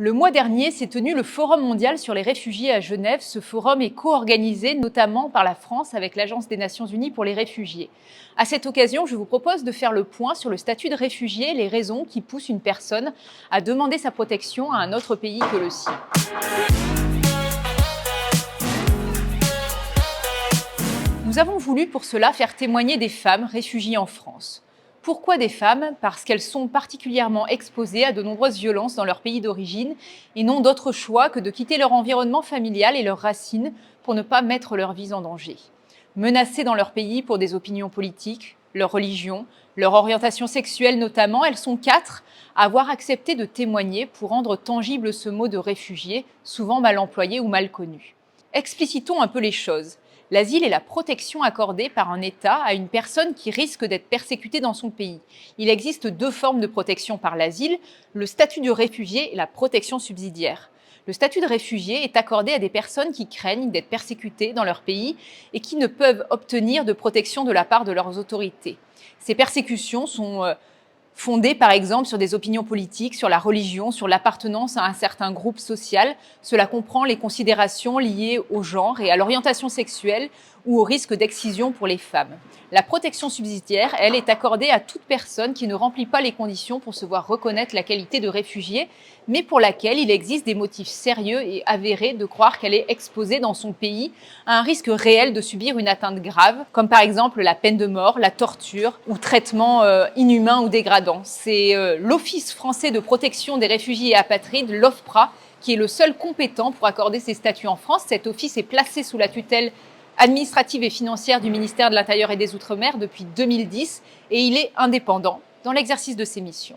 Le mois dernier s'est tenu le Forum mondial sur les réfugiés à Genève. Ce forum est co-organisé notamment par la France avec l'Agence des Nations Unies pour les réfugiés. À cette occasion, je vous propose de faire le point sur le statut de réfugié et les raisons qui poussent une personne à demander sa protection à un autre pays que le sien. Nous avons voulu pour cela faire témoigner des femmes réfugiées en France. Pourquoi des femmes? Parce qu'elles sont particulièrement exposées à de nombreuses violences dans leur pays d'origine et n'ont d'autre choix que de quitter leur environnement familial et leurs racines pour ne pas mettre leur vie en danger. Menacées dans leur pays pour des opinions politiques, leur religion, leur orientation sexuelle notamment, elles sont 4 à avoir accepté de témoigner pour rendre tangible ce mot de réfugié, souvent mal employé ou mal connu. Explicitons un peu les choses. L'asile est la protection accordée par un État à une personne qui risque d'être persécutée dans son pays. Il existe 2 formes de protection par l'asile, le statut de réfugié et la protection subsidiaire. Le statut de réfugié est accordé à des personnes qui craignent d'être persécutées dans leur pays et qui ne peuvent obtenir de protection de la part de leurs autorités. Ces persécutions sont fondée par exemple sur des opinions politiques, sur la religion, sur l'appartenance à un certain groupe social. Cela comprend les considérations liées au genre et à l'orientation sexuelle ou au risque d'excision pour les femmes. La protection subsidiaire, elle, est accordée à toute personne qui ne remplit pas les conditions pour se voir reconnaître la qualité de réfugié, mais pour laquelle il existe des motifs sérieux et avérés de croire qu'elle est exposée dans son pays à un risque réel de subir une atteinte grave, comme par exemple la peine de mort, la torture ou traitement inhumain ou dégradant. C'est l'Office français de protection des réfugiés et apatrides, l'OFPRA, qui est le seul compétent pour accorder ces statuts en France. Cet office est placé sous la tutelle administrative et financière du ministère de l'Intérieur et des Outre-mer depuis 2010 et il est indépendant dans l'exercice de ses missions.